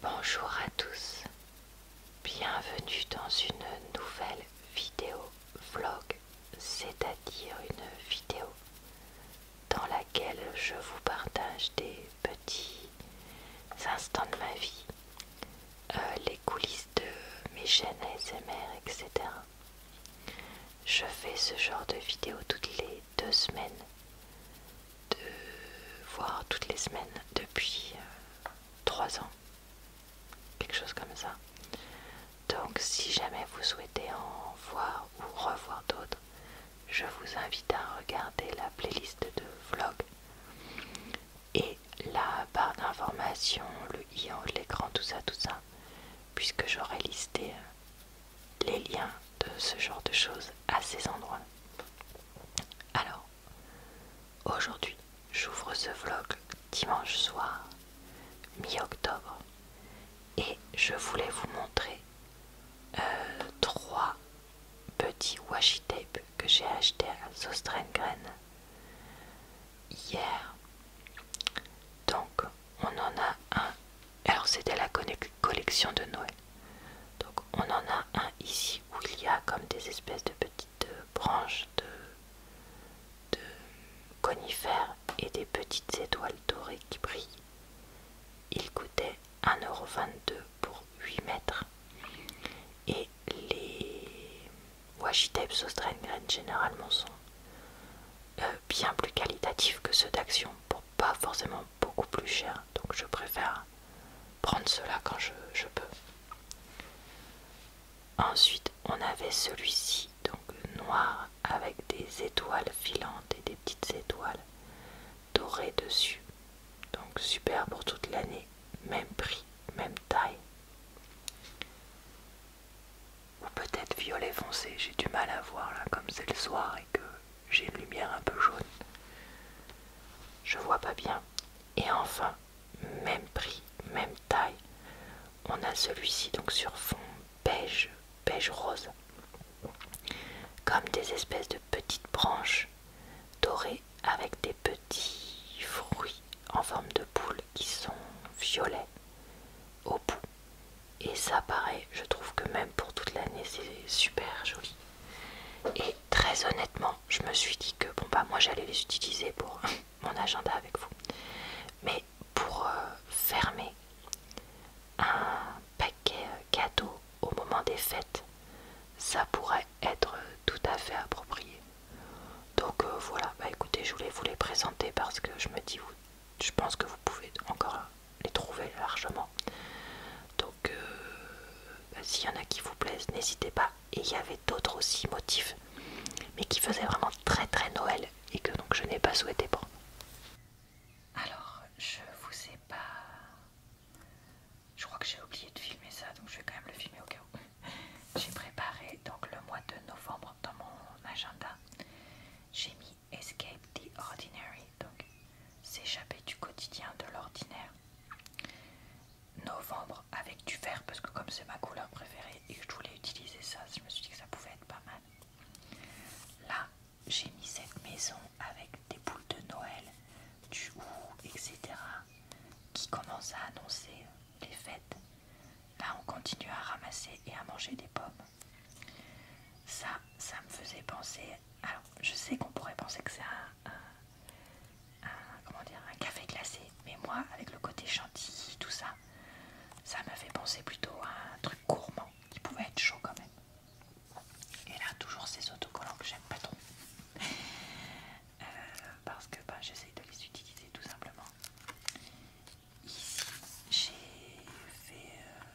Bonjour à tous, bienvenue dans une nouvelle vidéo vlog, c'est-à-dire une vidéo dans laquelle je vous partage des petits instants de ma vie, les coulisses de mes chaînes ASMR, etc. Je fais ce genre de vidéo toutes les 2 semaines, voire toutes les semaines depuis 3 ans, quelque chose comme ça. Donc si jamais vous souhaitez en voir ou revoir d'autres, je vous invite à regarder la playlist de vlogs et la barre d'informations, le i en haut de l'écran, tout ça, puisque j'aurai listé les liens de ce genre de choses à ces endroits. Alors, aujourd'hui, j'ouvre ce vlog dimanche soir, mi-octobre, et je voulais vous montrer 3 petits washi tape que j'ai acheté à Sostrengren hier. Donc on en a un, alors c'était la collection de Noël, donc on en a un ici où il y a comme des espèces de petites branches de conifères et des petites étoiles dorées qui brillent. Il coûtait 1,22 € pour 8 mètres. Et les washi tape Sostrengren généralement sont bien plus qualitatifs que ceux d'Action, pour pas forcément beaucoup plus cher, donc je préfère prendre cela quand je peux. Ensuite on avait celui-ci, donc noir avec des étoiles filantes et des petites étoiles dorées dessus, donc super pour toute l'année, même prix, même taille. Ou peut-être violet foncé, j'ai du mal à voir là comme c'est le soir et que j'ai une lumière un peu jaune, je vois pas bien. Et enfin, même prix, même taille, on a celui-ci donc sur fond beige, beige rose, comme des espèces de petites branches dorées avec des petits fruits en forme de boule qui sont violets au bout. Et ça pareil, je trouve que même pour toute l'année c'est super joli. Et très honnêtement, je me suis dit que bon bah moi j'allais les utiliser pour mon agenda avec vous, mais pour fermer un paquet cadeau au moment des fêtes, ça pourrait être tout à fait approprié. Donc voilà, bah écoutez, je voulais vous les présenter parce que je me dis, je pense que vous pouvez encore les trouver largement. Donc bah, s'il y en a qui vous plaisent, n'hésitez pas. Et il y avait d'autres aussi motifs, mais qui faisaient vraiment très très Noël et que donc je n'ai pas souhaité prendre. Alors, je vous ai pas... Je crois que j'ai oublié de filmer ça, donc je vais quand même le filmer au cas où. J'ai préparé donc le mois de novembre dans mon agenda. J'ai mis Escape the Ordinary, donc s'échapper du quotidien, de l'ordinaire. Novembre avec du vert, parce que comme c'est ma couleur préférée et que je voulais utiliser ça, je me suis dit que ça pouvait être pas mal. Là, j'ai mis cette maison avec des boules de Noël, du hou, etc. qui commence à annoncer les fêtes. Là, on continue à ramasser et à manger des pommes. Ça me faisait penser... Alors, je sais qu'on pourrait penser que c'est comment dire, un café glacé, mais moi, avec le côté chantilly, tout ça, ça m'a fait penser plutôt à un truc gourmand qui pouvait être chaud quand même. Et là, toujours ces autocollants que j'aime pas trop. Parce que bah, j'essaye de les utiliser tout simplement. Ici,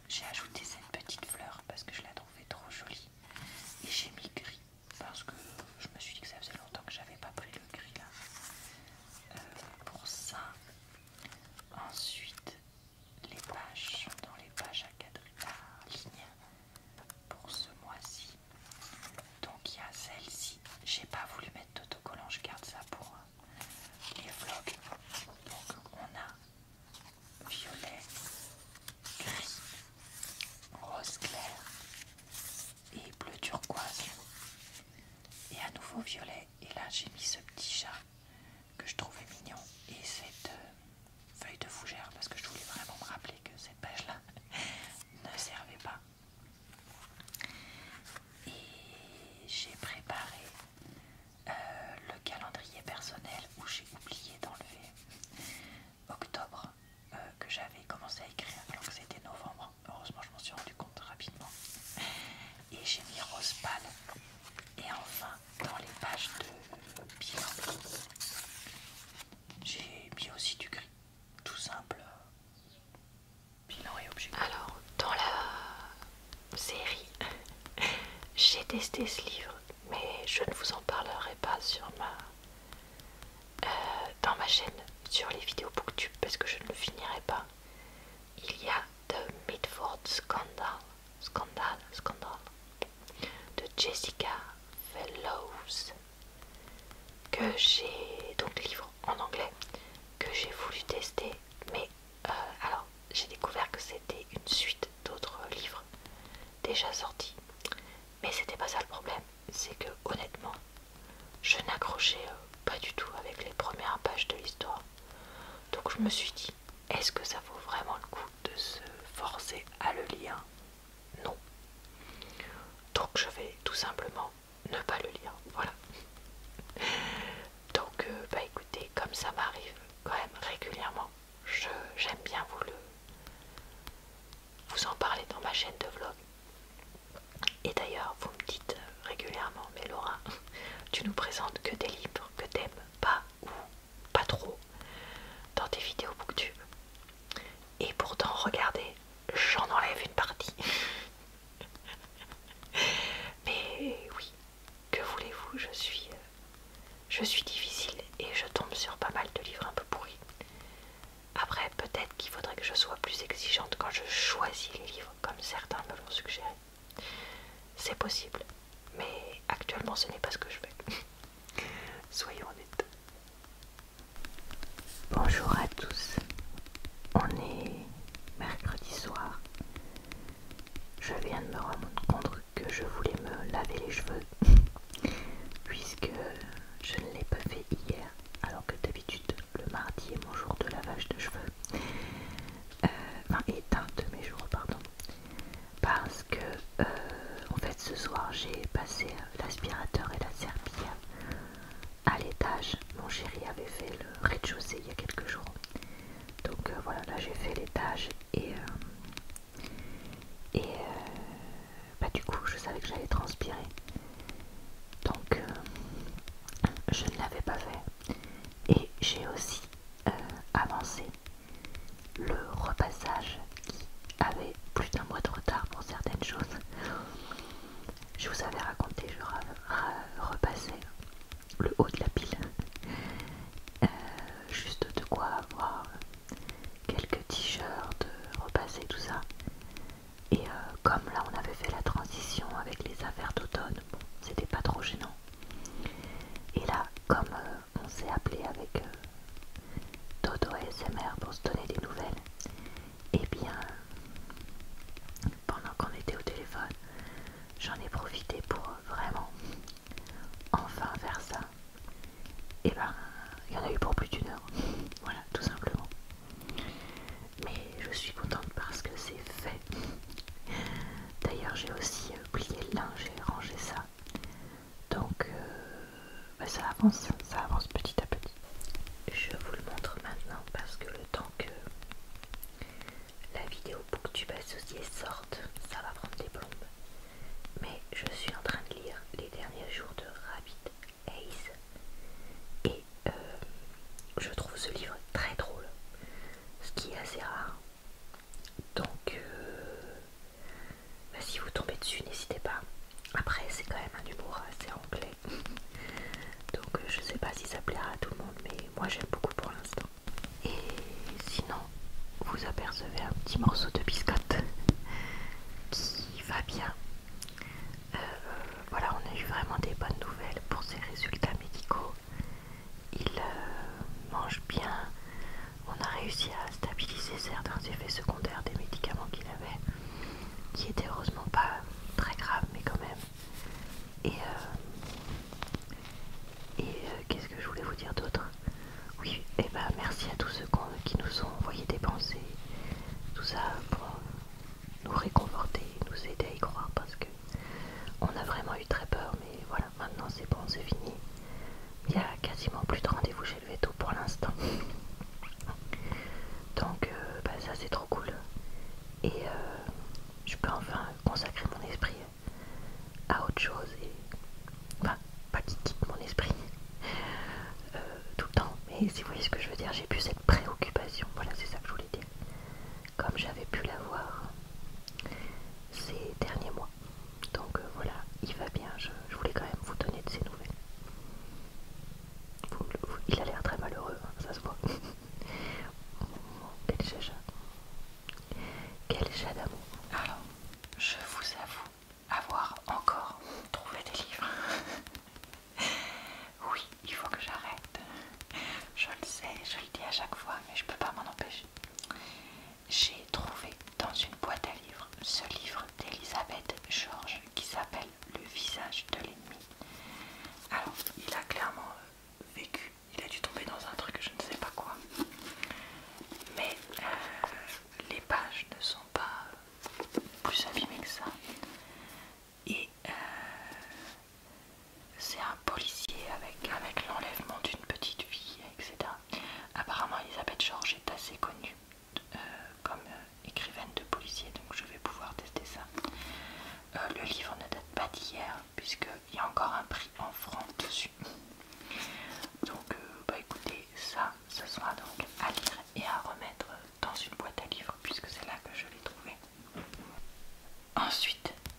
j'ai ajouté cette petite fleur parce que je la trouvais trop jolie. Et j'ai mis gris parce que je me suis dit que ça faisait longtemps que j'avais pas pris le gris là. Pour ça. Ensuite, testé ce livre, mais je ne vous en parlerai pas sur dans ma chaîne sur les vidéos Booktube parce que je ne le finirai pas. Il y a The Mitford Scandal de Jessica Fellowes que j'ai, donc livre en anglais, que j'ai voulu tester, mais alors j'ai découvert que c'était une suite d'autres livres déjà sortis, mais c'était pas ça le problème, c'est que honnêtement je n'accrochais pas du tout avec les premières pages de l'histoire. Donc je me suis dit, est-ce que ça vaut vraiment le coup de se forcer à le lire? Non. Donc je vais tout simplement ne pas le lire. Voilà. Donc bah écoutez, comme ça m'arrive quand même régulièrement, j'aime bien vous en parler dans ma chaîne de vlog. Et d'ailleurs, vous me dites régulièrement, mais Laura, tu nous présentes que des livres que t'aimes pas ou pas trop dans tes vidéos Booktube. Et pourtant, regardez, j'en enlève une partie. Mais oui, que voulez-vous, je suis difficile et je tombe sur pas mal de livres un peu pourris. Après, peut-être qu'il faudrait que je sois plus exigeante quand je choisis les livres, comme certains me l'ont suggéré. C'est possible, mais actuellement ce n'est pas ce que je fais. Soyons honnêtes. Bonjour à tous, on est mercredi soir. Je viens de me rendre compte que je voulais me laver les cheveux, puisque je ne l'ai pas fait hier, alors que d'habitude le mardi est mon jour de lavage de cheveux. Est un de mes jours, pardon. Parce que en fait ce soir j'ai passé l'aspirateur et la serpillière à l'étage. Mon chéri avait fait le rez-de-chaussée il y a quelques jours, donc voilà, là j'ai fait l'étage et bah, du coup je savais que j'allais transpirer, donc je ne l'avais pas fait. Et j'ai aussi avancé le repassage qui avait plus d'un mois de retard pour certaines choses. Je vous avais raconté, je repassais le haut de la pile, juste de quoi avoir quelques t-shirts, repasser tout ça. Et comme là on avait fait la transition avec les affaires d'automne, bon, c'était pas trop gênant. Et là, comme on s'est appelé avec Dodo ASMR pour se donner des nouvelles, et bien pendant qu'on était au téléphone, j'en ai profité pour vraiment enfin faire ça. Et ben il y en a eu pour plus d'1 heure, voilà, tout simplement. Mais je suis contente parce que c'est fait. D'ailleurs j'ai aussi plié le linge et rangé ça, donc bah, ça avance petit à petit. Je vous le montre maintenant parce que le temps que la vidéo Booktube associée sorte, ça va prendre des plombes. Mais je suis en train de lire les derniers jours de Rabbit Ace et je trouve ce livre très drôle, ce qui est assez rare. Donc bah, si vous tombez dessus, n'hésitez pas. Après c'est quand même un humour assez anglais, donc je sais pas si ça plaira à tout le monde, mais moi j'aime beaucoup pour l'instant. Et sinon, vous apercevez un petit morceau de biscotte qui va bien. Voilà, on a eu vraiment des bonnes nouvelles pour ses résultats médicaux. Il mange bien. On a réussi à stabiliser certains effets secondaires des médicaments qu'il avait, qui étaient heureusement pas très graves, mais quand même. Qu'est-ce que je voulais vous dire d'autre? Oui, et ben merci à tous ceux qui nous ont envoyé des pensées, tout ça pour nous réconforter, nous aider à y croire.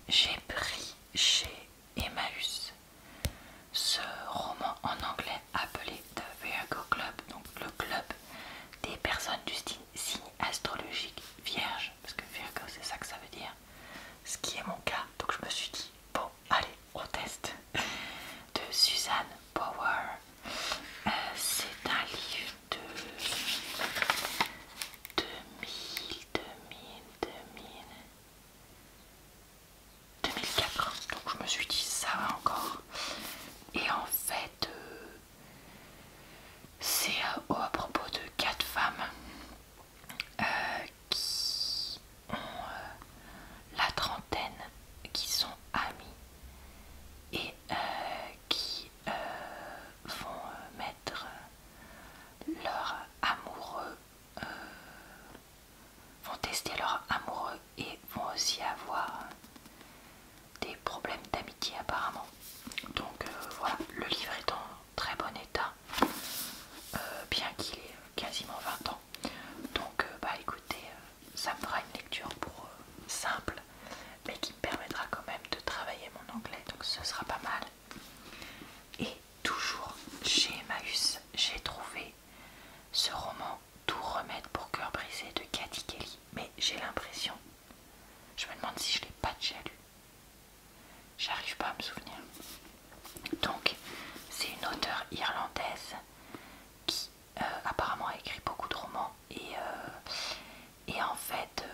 j'ai pris chez Emmaüs ce roman en anglais appelé The Virgo Club, donc le club des personnes du signe astrologique vierge, parce que Virgo c'est ça que ça veut dire, ce qui est mon cas. Donc je me suis dit, bon allez on teste, de Suzanne Power. C'est un livre de 2004, donc je me suis dit ça va encore. Et en fait c'est à propos de 4 femmes qui ont la trentaine, qui sont amies et qui vont mettre leur amoureux, vont tester leur amoureux et vont aussi avoir des problèmes d'amitié apparemment. Donc voilà, le livre est en très bon état, bien qu'il ait quasiment 20 ans. Donc bah écoutez, ça me fera une lecture pour simple, mais qui me permettra quand même de travailler mon anglais, donc ce sera pas mal. Et toujours chez Emmaüs, j'ai trouvé ce roman Tout remède pour cœur brisé de Cathy Kelly, mais j'ai l'impression, je me demande si je l'ai pas déjà lu, j'arrive pas à me souvenir. Donc c'est une auteure irlandaise qui apparemment a écrit beaucoup de romans et en fait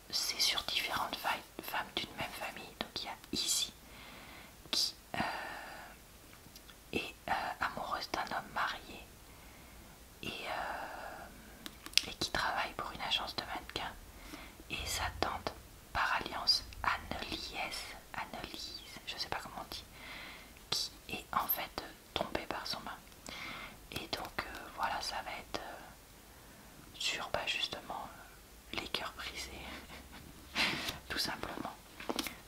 c'est sur différentes femmes d'une même famille. Donc il y a Izzy qui est amoureuse d'un homme marié et qui travaille pour une agence de mannequins, et sa tante par alliance Annelise, je sais pas comment on dit, qui est en fait tombée par son main. Et donc voilà, ça va être sur justement les cœurs brisés tout simplement.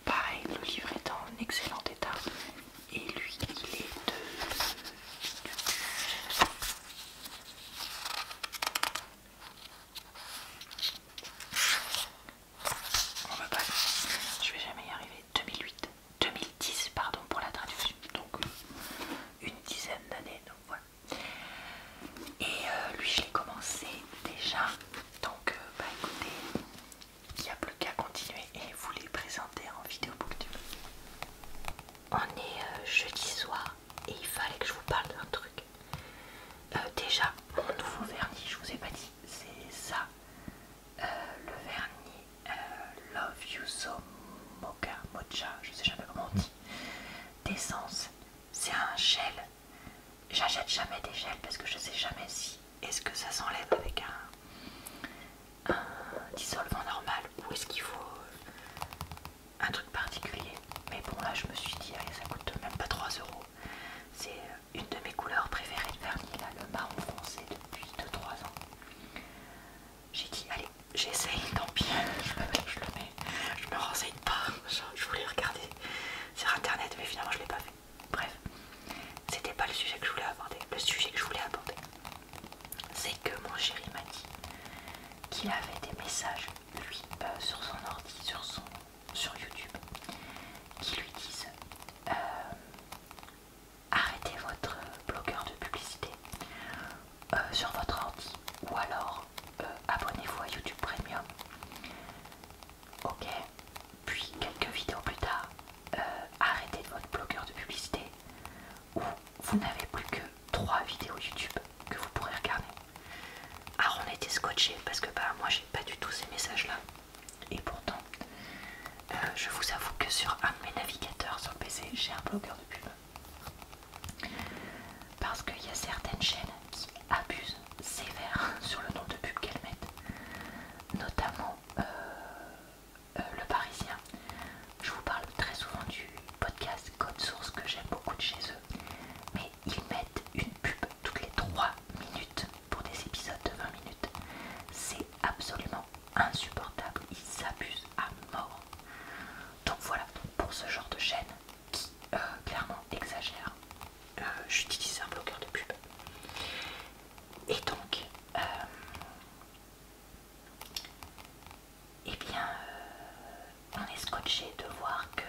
Pareil, le livre est en excellent état et lui il est de... On va pas... Je vais jamais y arriver. 2010 pardon pour la traduction. Donc une dizaine d'années. Donc voilà. Et lui je l'ai commencé déjà. Donc bah écoutez, il n'y a plus qu'à continuer et vous les présenter en vidéo booktube. On est jeudi soir et il fallait que je vous parle d'un truc. Déjà, mon nouveau vernis, je vous ai pas dit, c'est ça. Le vernis Love You So Mocha, je sais jamais comment on dit, d'essence. C'est un gel. J'achète jamais des gels parce que je sais jamais si est-ce que ça s'enlève avec un dissolvant normal ou est-ce qu'il faut un truc particulier. Mais bon là je me suis dit allez, ça coûte même pas 3 euros. C'est une de mes couleurs préférées de vernis, là, le marron foncé depuis 2-3 ans. J'ai dit allez j'essaye, tant pis, je le mets, je me renseigne pas, je voulais regarder sur internet mais finalement je l'ai pas fait. Bref, c'était pas le sujet que je voulais aborder. Le sujet que je voulais aborder, c'est que mon chéri m'a dit qu'il avait des messages lui sur son ordi, sur YouTube, qui lui disent arrêtez votre bloqueur de publicité sur votre ordi, ou alors abonnez-vous à YouTube Premium. Ok, puis quelques vidéos plus tard, arrêtez votre bloqueur de publicité, ou vous n'avez plus que 3 vidéos YouTube que vous pourrez regarder. Alors on était scotché parce que bah moi j'ai pas du tout ces messages là, et pourtant je vous avoue que sur un de mes navigateurs sur PC j'ai un bloqueur de pub. Parce qu'il y a certaines chaînes qui abusent sévère sur le nombre de pubs qu'elles mettent, notamment Le Parisien. Je vous parle très souvent du podcast Code Source que j'aime beaucoup de chez eux, mais ils mettent une pub toutes les 3 minutes pour des épisodes de 20 minutes. C'est absolument insupportable, ils abusent à mort. Donc voilà, pour ce genre de chaîne qui clairement exagère, j'utilise un bloqueur de pub. Et donc eh bien on est scotché scotché de voir que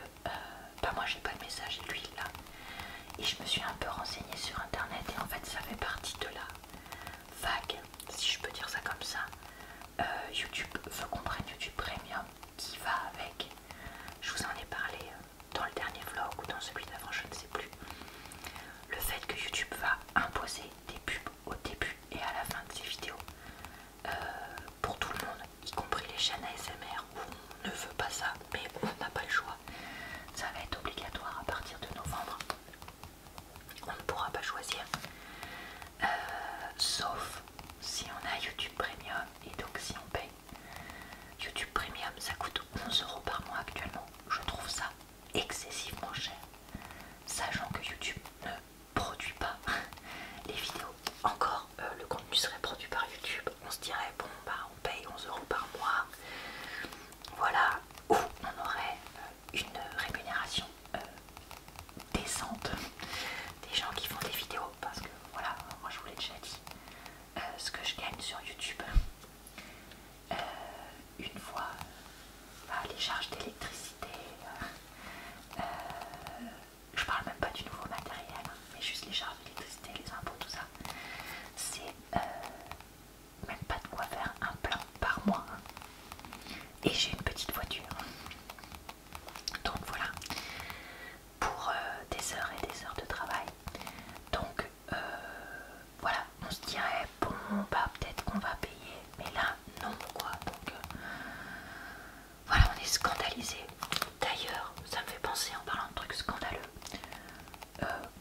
bah moi j'ai pas le message et lui il l'a. Et je me suis un peu renseignée sur internet et en fait ça fait partie de la vague, si je peux dire ça comme ça. YouTube veut qu'on prenne YouTube Premium qui va avec. Je vous en ai parlé dans le dernier vlog ou dans celui d'avant, je ne sais plus. Le fait que YouTube va imposer des pubs au début et à la fin de ses vidéos pour tout le monde, y compris les chaînes ASMR où on ne veut pas ça, mais on n'a pas le choix. Ça va être obligatoire à partir de novembre. On ne pourra pas choisir, sauf si on a YouTube Premium. Et donc si on paye YouTube Premium, ça coûte 11 € par mois actuellement. Je trouve ça excessivement cher, sachant que YouTube ne produit pas les vidéos. Encore le contenu serait produit par YouTube, on se dirait bon bah on paye 11 € par mois, voilà, ou on aurait une rémunération décente des gens qui font des vidéos, parce que voilà, moi je vous l'ai déjà dit, ce que je gagne sur YouTube une fois les charges d'électricité, je parle même pas du nouveau matériel, hein, mais juste les charges d'électricité, les impôts, tout ça, c'est même pas de quoi faire un plein par mois, hein. Et j'ai une petite voiture, donc voilà, pour des heures et des heures de travail. Donc voilà, on se dirait bon bah peut-être qu'on va payer, mais là non quoi. Donc voilà, on est scandalisé. D'ailleurs, ça me fait penser en parlant de trucs scandaleux.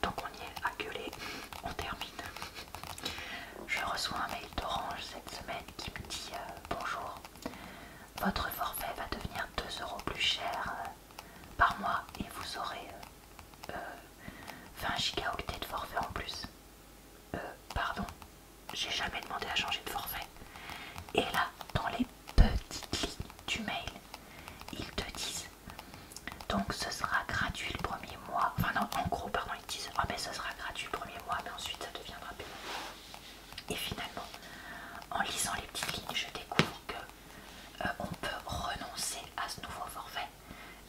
Donc on y est à gueuler, on termine. Je reçois un mail d'Orange cette semaine qui me dit bonjour, votre forfait va devenir 2 € plus cher par mois et vous aurez 20 gigaoctets de forfait en plus. Pardon, j'ai jamais demandé à changer de forfait. Et là, dans les petites lignes du mail, ils te disent donc ce sera gratuit le premier mois. Enfin non, en gros, pardon, ils disent ah mais ce sera gratuit le premier mois, mais ensuite ça deviendra payant. Et finalement, en lisant les petites lignes, je découvre que on peut renoncer à ce nouveau forfait,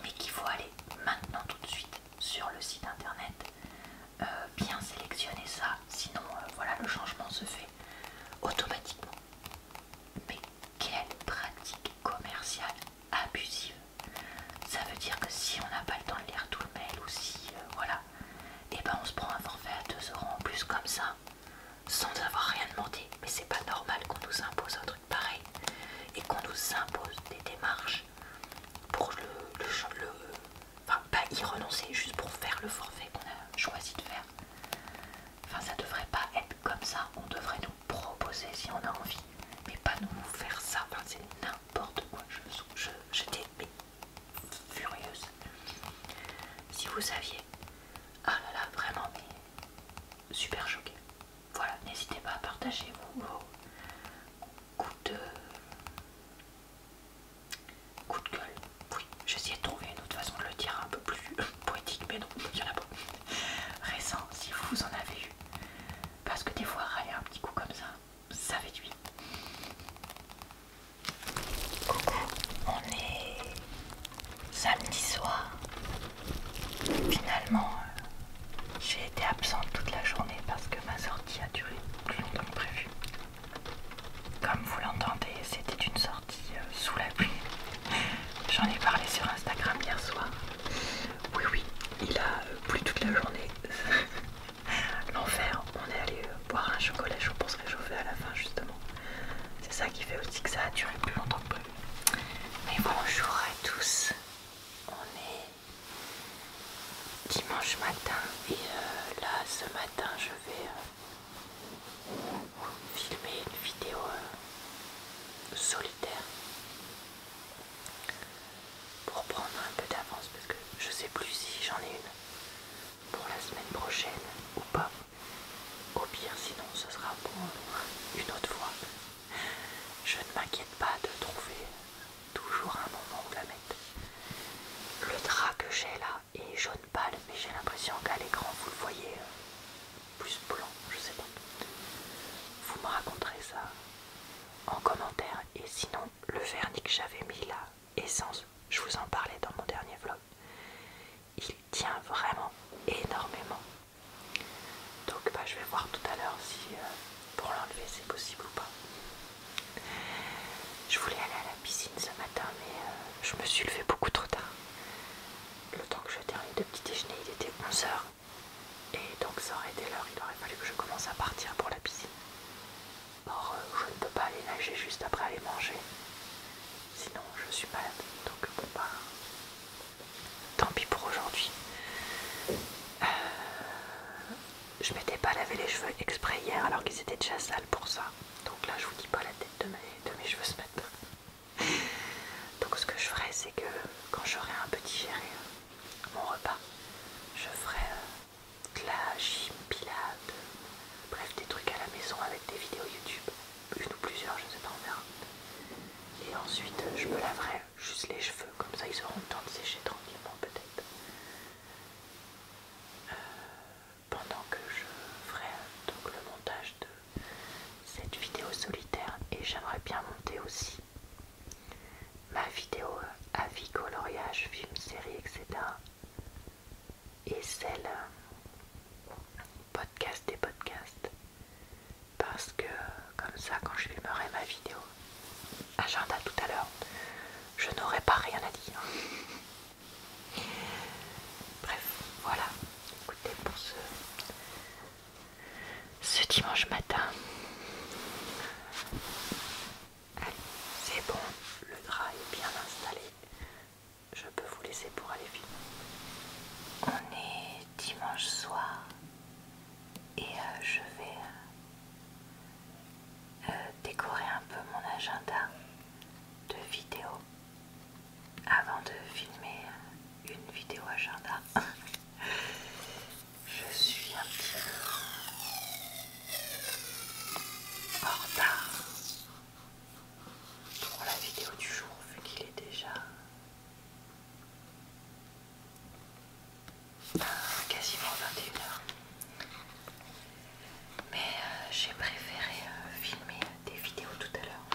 mais qu'il faut aller maintenant tout de suite sur le site internet, bien sélectionner ça, sinon voilà, le changement se fait automatiquement. Mais quelle pratique commerciale abusive! Ça veut dire que si on n'a pas le temps de lire tout le mail ou si voilà, et ben on se prend un forfait à 2 € en plus comme ça, sans avoir rien demandé. Mais c'est pas normal qu'on nous impose un truc pareil et qu'on nous impose des démarches pour enfin pas y renoncer, juste pour faire le forfait qu'on a choisi de faire. Enfin ça devrait pas être comme ça, on devrait nous proposer si on a envie, mais pas nous faire ça. Enfin c'est n'importe quoi, j'étais furieuse. Si vous saviez, ah là là, vraiment, mais super choquée. Voilà, n'hésitez pas à partager vos coups de gueule. Oui, j'essayais de trouver une autre façon de le dire un peu plus poétique, mais non, il y en a pas. Récent, si vous en avez eu. Parce que des fois, râler un petit coup comme ça fait du bien. Coucou, on est samedi soir. Finalement, j'ai été absente toute la journée parce que ma sortie a duré plus longtemps que prévu. Comme vous l'entendez, c'était une sortie sous la pluie. J'en ai parlé sur Instagram hier soir. Oui, oui, il a plu toute la journée. L'enfer, on est allé boire un chocolat chaud pour se réchauffer à la fin justement. C'est ça qui fait aussi que ça a duré plus longtemps que prévu. Mais bonjour à tous. On est dimanche matin et là ce matin je vais filmer une vidéo solitaire pour prendre un peu d'avance parce que je sais plus si j'en ai une pour la semaine prochaine ou pas. Au pire sinon ce sera pour une autre fois. Je ne m'inquiète pas de trouver toujours un moment où la mettre. Le drap que j'ai là est jaune pâle, mais j'ai l'impression qu'à l'écran vous le voyez plus blanc, je sais pas. Vous me raconterez ça en commentaire. Et sinon, le vernis que j'avais mis là, Essence, je vous en parlais dans mon dernier tient vraiment énormément. Donc je vais voir tout à l'heure si pour l'enlever c'est possible ou pas. Je voulais aller à la piscine ce matin mais je me suis levée beaucoup trop tard. Le temps que je termine de petit déjeuner il était 11 h. Et donc ça aurait été l'heure, il aurait fallu que je commence à partir pour la piscine. Or je ne peux pas aller nager juste après aller manger. Sinon je suis malade. Donc bon bah tant pis pour aujourd'hui. Je m'étais pas lavé les cheveux exprès hier alors qu'ils étaient déjà sales pour ça. Donc là je vous dis pas la tête de mes cheveux se mettre. Donc ce que je ferai c'est que quand j'aurai un peu digéré mon repas, je ferai de la gym, pilates, bref des trucs à la maison avec des vidéos YouTube. Une ou plusieurs, je sais pas, on verra. Et ensuite je me laverai juste les cheveux, comme ça ils auront le temps de sécher tranquillement peut-être. Pendant que je ferai donc le montage de cette vidéo solitaire et j'aimerais bien monter aussi ma vidéo avis, coloriage, film, série, etc. Et celle podcast et podcast. Parce que comme ça quand je filmerai ma vidéo agenda tout à l'heure, je n'aurai pas rien à dire. Bref, voilà. Écoutez pour ce dimanche matin. Allez, c'est bon, le drap est bien installé. Je peux vous laisser pour aller filmer. On est dimanche soir et je vais décorer un peu mon agenda de vidéos avant de filmer une vidéo agenda. Je suis un petit peu en retard pour la vidéo du jour vu qu'il est déjà quasiment 21 h. Mais j'ai préféré filmer des vidéos tout à l'heure.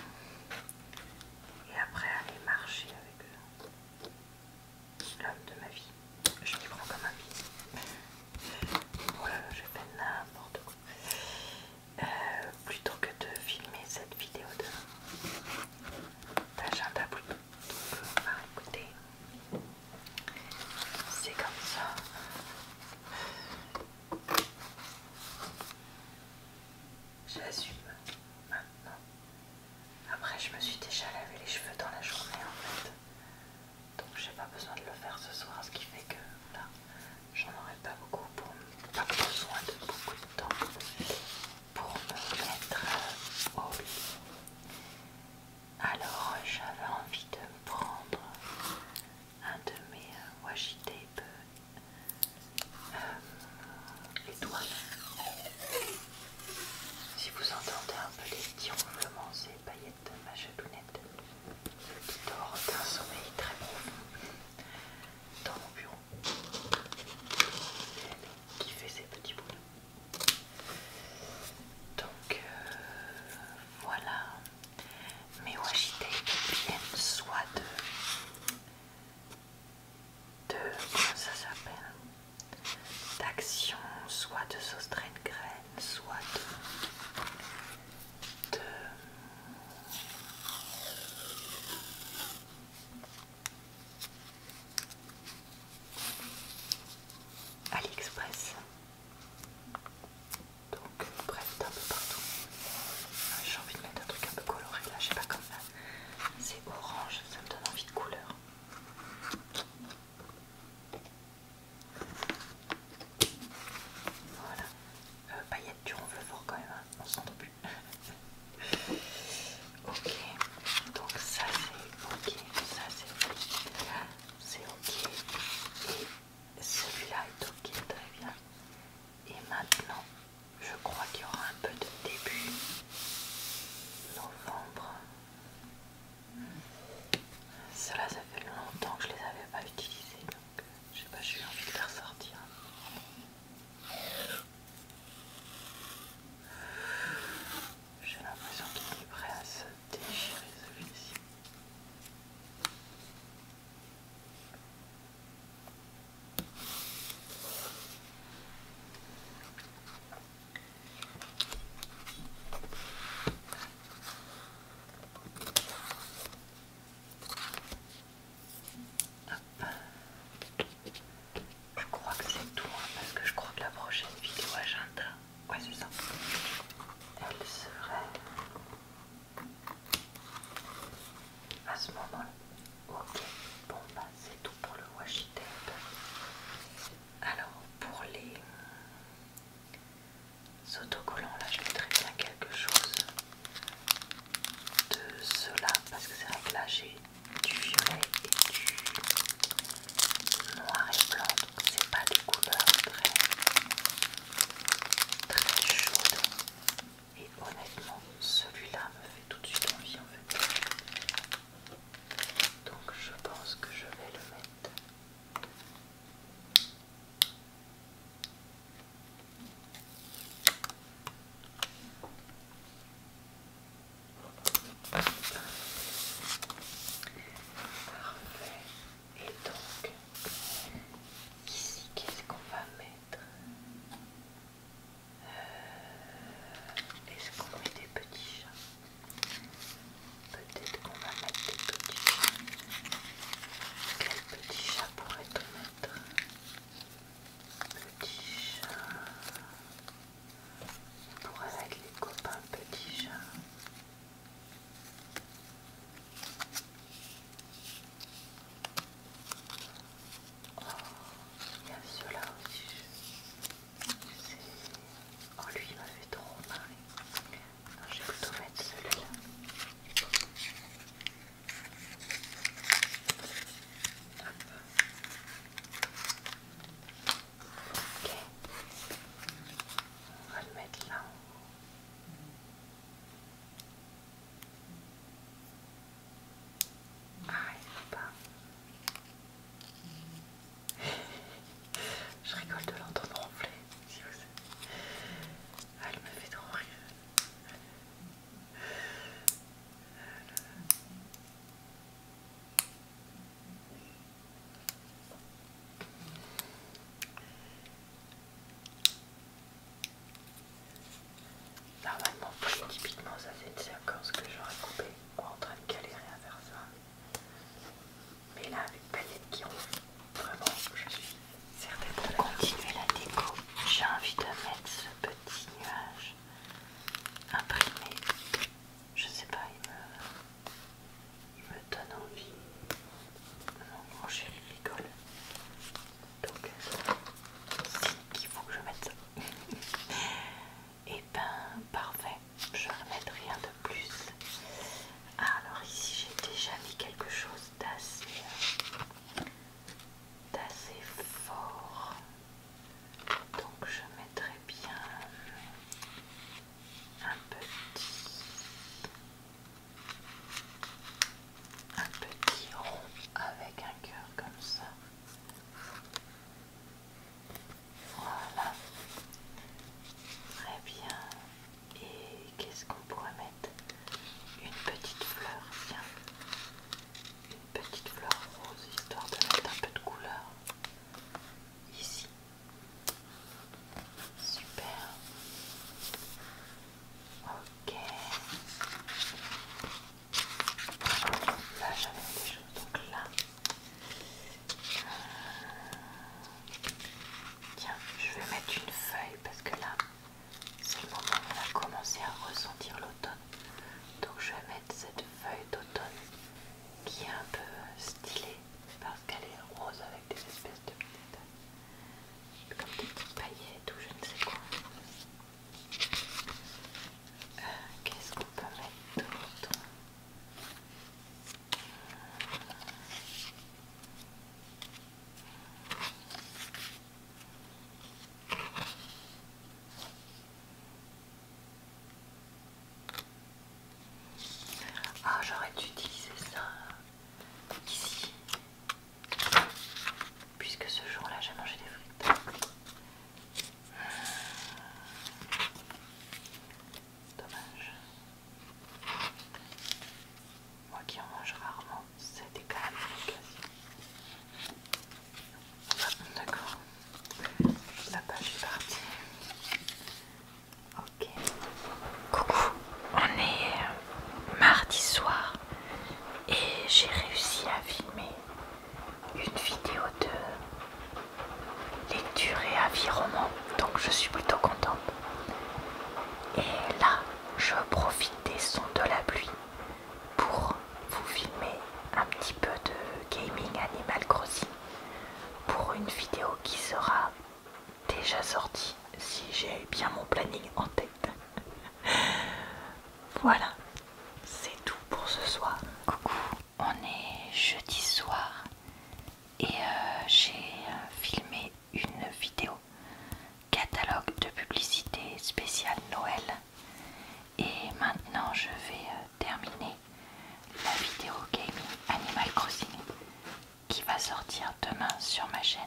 sur ma chaîne.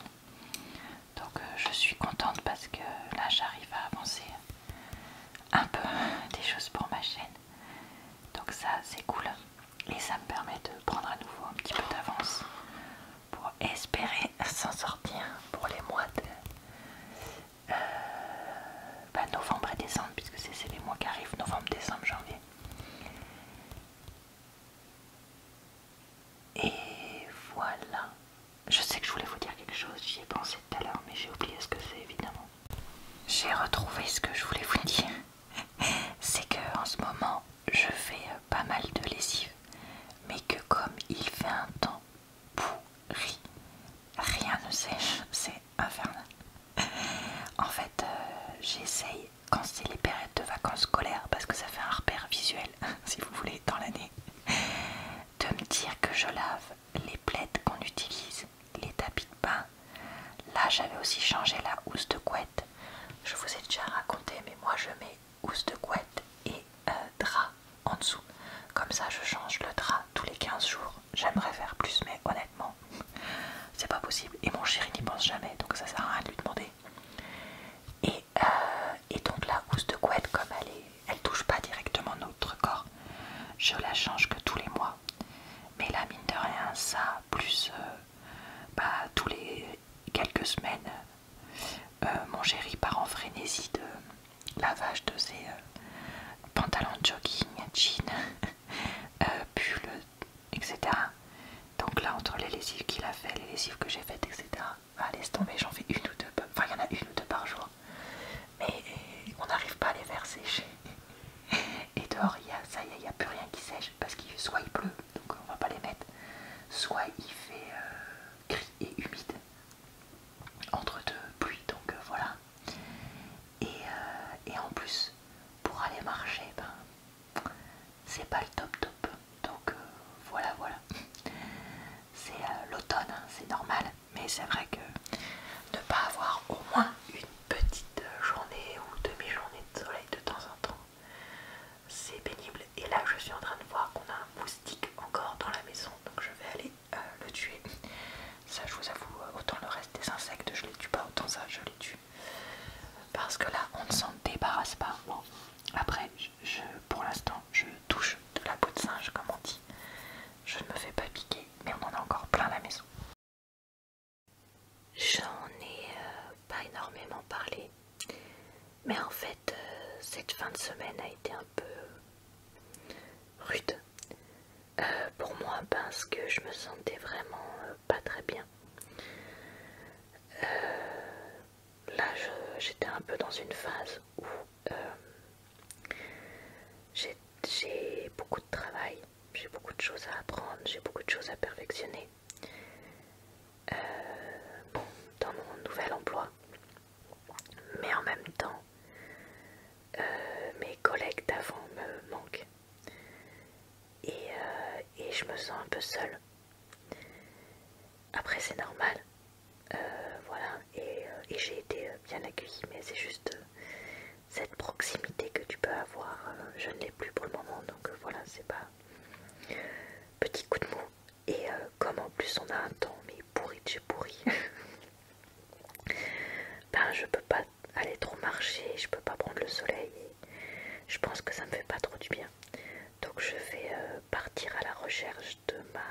Donc je suis contente parce que là j'arrive à avancer un peu des choses pour ma chaîne. Donc ça c'est cool. Et ça me permet de prendre à nouveau un petit peu d'avance pour espérer s'en sortir pour les mois de novembre et décembre, puisque c'est les mois qui arrivent, novembre, décembre, janvier. Et voilà. Je sais que je voulais vous dire quelque chose, j'y ai pensé tout à l'heure, mais j'ai oublié ce que c'est évidemment. J'ai retrouvé ce que je voulais vous dire. C'est que en ce moment, je fais pas mal de lessive, mais que comme il fait un temps pourri, rien ne sèche, c'est infernal. En fait, j'essaye quand c'est les périodes de vacances scolaires, parce que ça fait un repère visuel, si vous voulez, dans l'année, de me dire que je lave les plaids qu'on utilise, les tapis de bain. Là, j'avais aussi changé la housse de couette. Je vous ai déjà raconté, mais moi je mets housse de couette et drap en dessous. Comme ça, je change le drap tous les 15 jours. J'aimerais faire plus, mais honnêtement, c'est pas possible. Et mon chéri n'y pense jamais, donc ça sert à rien de lui demander. Et donc la housse de couette, comme elle touche pas directement notre corps, je la change que tous les mois. Mais là, mine de rien, ça, plus tous les quelques semaines, mon chéri part en frénésie de lavage de ses pantalons de jogging, jeans, pulls, etc. Donc là, entre les lessives qu'il a fait, les lessives que j'ai faites, etc. Laisse tomber, j'en fais une ou deux, enfin il y en a une ou deux par jour. Mais on n'arrive pas à les faire sécher. Et dehors, ça y est, il n'y a plus rien qui sèche parce qu'il soit il pleut, donc on va pas les mettre, soit il fait gris et humide entre deux pluies, donc voilà. Et en plus, pour aller marcher, c'est pas le top top. Donc voilà. C'est l'automne, hein, c'est normal, mais c'est vrai que ne pas avoir au moins une petite journée ou demi-journée de soleil de temps en temps, c'est pénible. Et là, je suis en train de voir qu'on a un moustique encore dans la maison, donc je vais aller le tuer. Ça, je vous avoue, autant le reste des insectes, je les tue pas, autant ça, je les tue. Parce que là, on ne s'en débarrasse pas. Bon, après, pour l'instant, je touche de la peau de singe, comme on dit. Je ne me fais pas piquer, mais on en a encore plein la maison. J'en ai pas énormément parlé, mais en fait, cette fin de semaine a été un peu rude pour moi parce que je me sentais vraiment pas très bien. Là, j'étais un peu dans une phase où j'ai beaucoup de travail, j'ai beaucoup de choses à apprendre, j'ai beaucoup de choses à perfectionner. Dans mon nouvel emploi, mais en même temps, mes collègues d'avant me manquent et je me sens un peu seule. Après, c'est normal, voilà, et j'ai été bien accueillie, mais c'est juste cette proximité que tu peux avoir, je ne l'ai plus pour le moment, donc voilà, c'est pas petit coup de mou. Et comme en plus on a un temps mais pourri de chez pourri, je peux pas aller trop marcher, je peux pas prendre le soleil, et je pense que ça me fait pas trop du bien. Donc je vais partir à la recherche de ma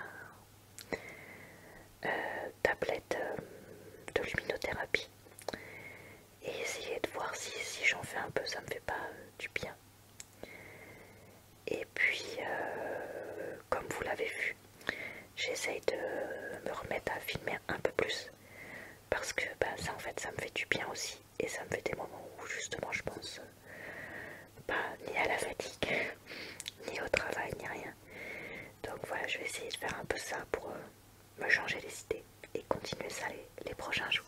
tablette de luminothérapie et essayer de voir si j'en fais un peu, ça me fait pas du bien. Et puis comme vous l'avez vu, j'essaye de me remettre à filmer un peu plus parce que ça en fait ça me fait du bien aussi, et ça me fait des moments où justement je pense pas ni à la fatigue ni au travail ni rien. Donc voilà, je vais essayer de faire un peu ça pour me changer les idées et continuer ça les prochains jours.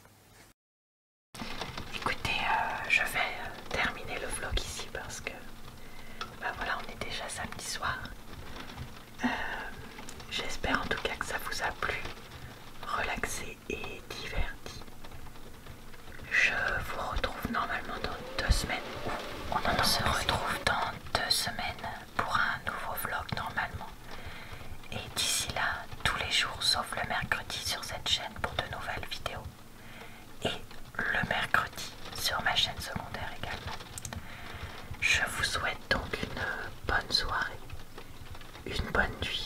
Écoutez, je vais terminer le vlog ici parce que voilà, on est déjà samedi soir. J'espère en tout cas que ça vous a plu, relaxé et diverti. Je vous retrouve normalement dans 2 semaines. On se retrouve dans 2 semaines pour un nouveau vlog normalement. Et d'ici là, tous les jours sauf le mercredi sur cette chaîne pour de nouvelles vidéos. Et le mercredi sur ma chaîne secondaire également. Je vous souhaite donc une bonne soirée, une bonne nuit